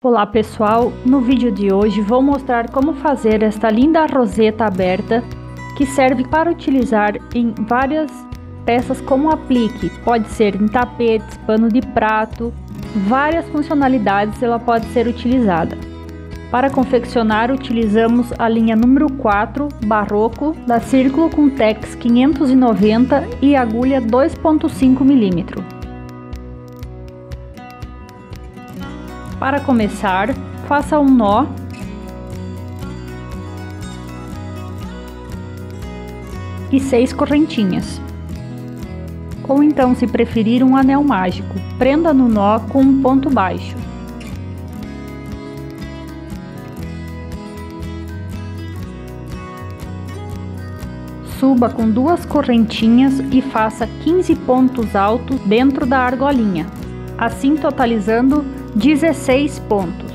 Olá pessoal, no vídeo de hoje vou mostrar como fazer esta linda roseta aberta que serve para utilizar em várias peças como aplique, pode ser em tapetes, pano de prato, várias funcionalidades ela pode ser utilizada. Para confeccionar utilizamos a linha número 4 Barroco da Círculo com Tex 590 e agulha 2,5 mm. Para começar, faça um nó e 6 correntinhas, ou então, se preferir, um anel mágico. Prenda no nó com um ponto baixo. Suba com 2 correntinhas e faça 15 pontos altos dentro da argolinha, assim totalizando 16 pontos.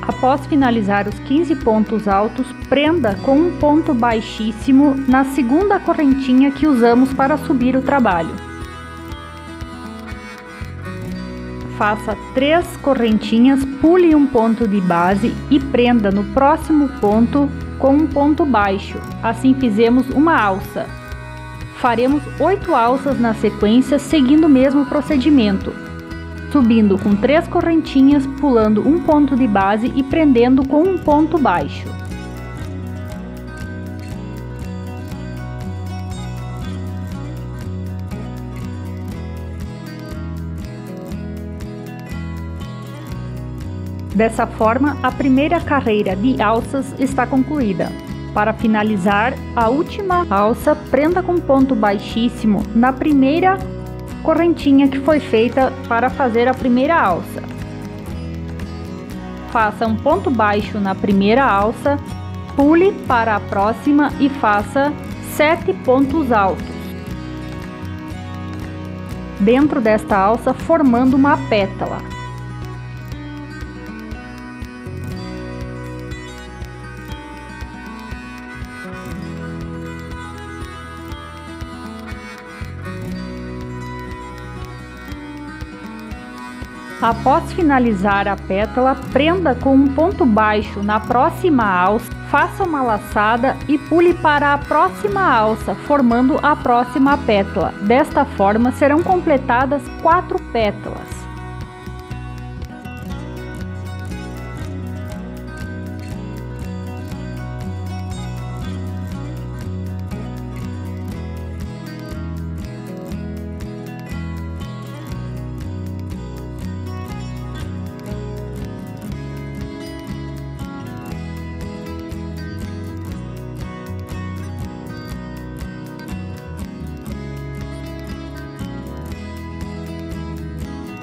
Após finalizar os 15 pontos altos, prenda com um ponto baixíssimo na segunda correntinha que usamos para subir o trabalho. Faça 3 correntinhas, pule um ponto de base e prenda no próximo ponto com um ponto baixo. Assim fizemos uma alça. Faremos 8 alças na sequência, seguindo o mesmo procedimento, subindo com 3 correntinhas, pulando um ponto de base e prendendo com um ponto baixo. Dessa forma, a primeira carreira de alças está concluída. Para finalizar a última alça, prenda com ponto baixíssimo na primeira correntinha que foi feita para fazer a primeira alça. Faça um ponto baixo na primeira alça, pule para a próxima e faça 7 pontos altos dentro desta alça, formando uma pétala. Após finalizar a pétala, prenda com um ponto baixo na próxima alça, faça uma laçada e pule para a próxima alça, formando a próxima pétala. Desta forma, serão completadas 4 pétalas.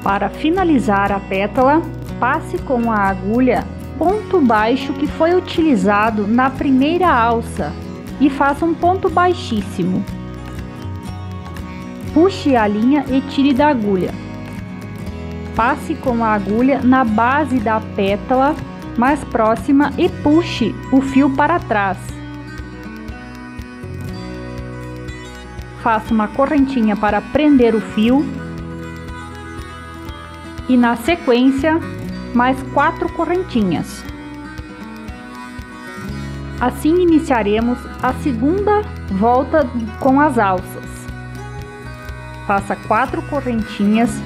Para finalizar a pétala, passe com a agulha ponto baixo que foi utilizado na primeira alça e faça um ponto baixíssimo. Puxe a linha e tire da agulha. Passe com a agulha na base da pétala mais próxima e puxe o fio para trás. Faça uma correntinha para prender o fio. E na sequência, mais 4 correntinhas. Assim iniciaremos a segunda volta com as alças. Faça 4 correntinhas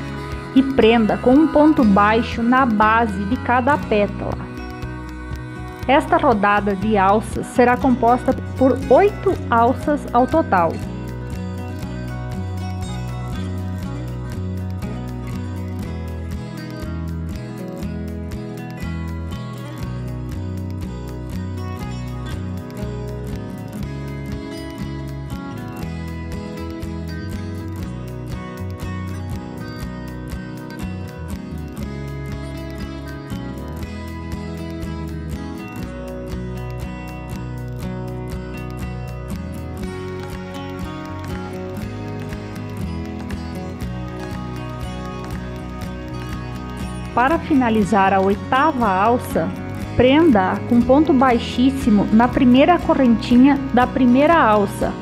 e prenda com um ponto baixo na base de cada pétala. Esta rodada de alças será composta por 8 alças ao total. Para finalizar a 8ª alça, prenda com ponto baixíssimo na primeira correntinha da primeira alça.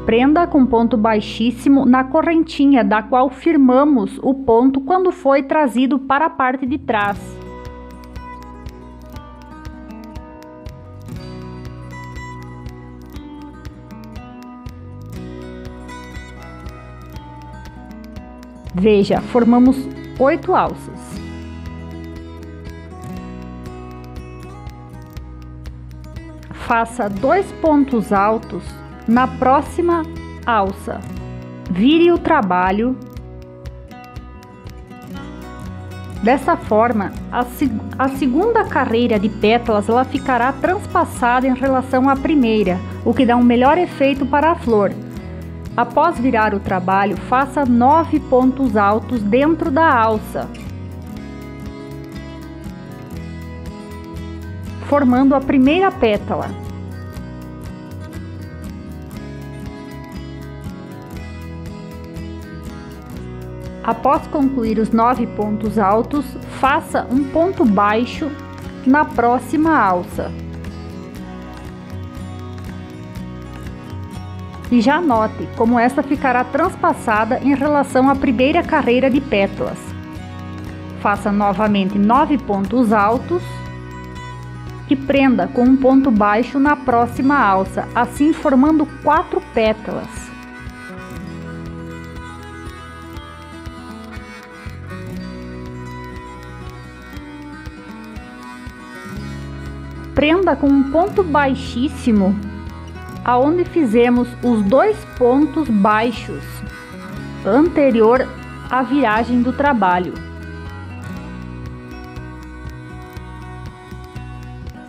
Prenda com ponto baixíssimo na correntinha da qual firmamos o ponto quando foi trazido para a parte de trás. Veja, formamos 8 alças. Faça 2 pontos altos na próxima alça. Vire o trabalho. Dessa forma, a segunda carreira de pétalas ela ficará transpassada em relação à primeira, o que dá um melhor efeito para a flor. Após virar o trabalho, faça 9 pontos altos dentro da alça, formando a primeira pétala. Após concluir os 9 pontos altos, faça um ponto baixo na próxima alça. E já note como esta ficará transpassada em relação à primeira carreira de pétalas. Faça novamente 9 pontos altos e prenda com um ponto baixo na próxima alça, assim formando 4 pétalas. Prenda com um ponto baixíssimo aonde fizemos os 2 pontos baixos anterior à viragem do trabalho.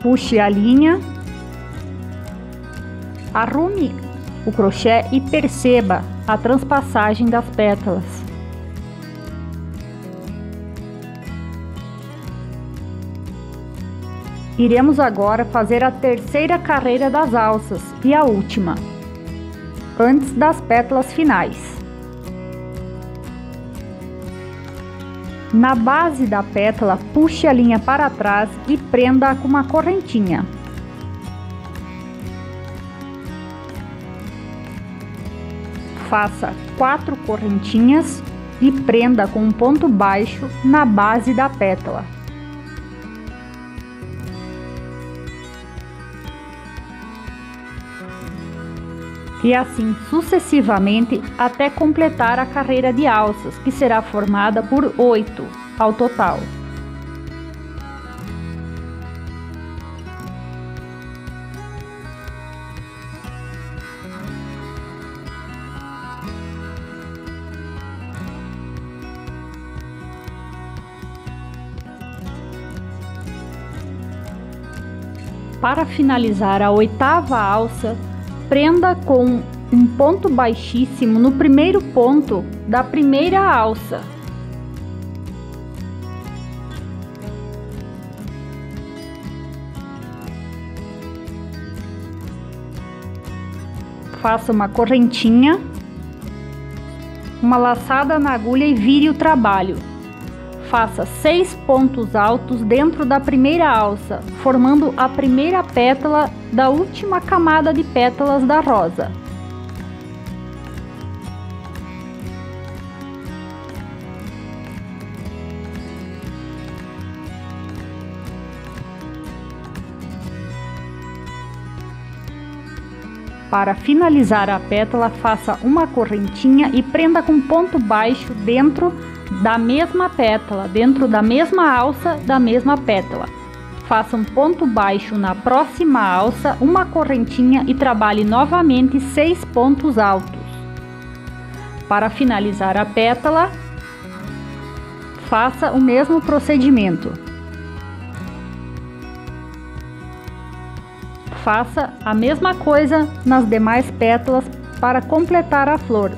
Puxe a linha, arrume o crochê e perceba a transpassagem das pétalas. Iremos agora fazer a terceira carreira das alças e a última, antes das pétalas finais. Na base da pétala, puxe a linha para trás e prenda com uma correntinha. Faça 4 correntinhas e prenda com um ponto baixo na base da pétala. E assim sucessivamente até completar a carreira de alças, que será formada por 8 ao total. Para finalizar a 8ª alça, prenda com um ponto baixíssimo no primeiro ponto da primeira alça. Faça uma correntinha, uma laçada na agulha e vire o trabalho. Faça 6 pontos altos dentro da primeira alça, formando a primeira pétala da última camada de pétalas da rosa. Para finalizar a pétala, faça uma correntinha e prenda com ponto baixo dentro da mesma pétala, dentro da mesma alça da mesma pétala. Faça um ponto baixo na próxima alça, uma correntinha e trabalhe novamente 6 pontos altos. Para finalizar a pétala, faça o mesmo procedimento. Faça a mesma coisa nas demais pétalas para completar a flor.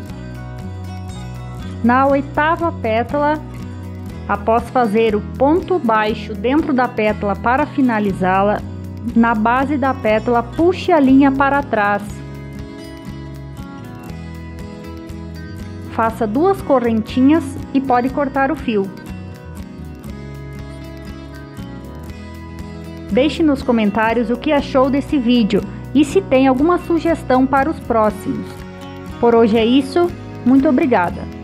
Na 8ª pétala, após fazer o ponto baixo dentro da pétala para finalizá-la, na base da pétala puxe a linha para trás. Faça 2 correntinhas e pode cortar o fio. Deixe nos comentários o que achou desse vídeo e se tem alguma sugestão para os próximos. Por hoje é isso, muito obrigada!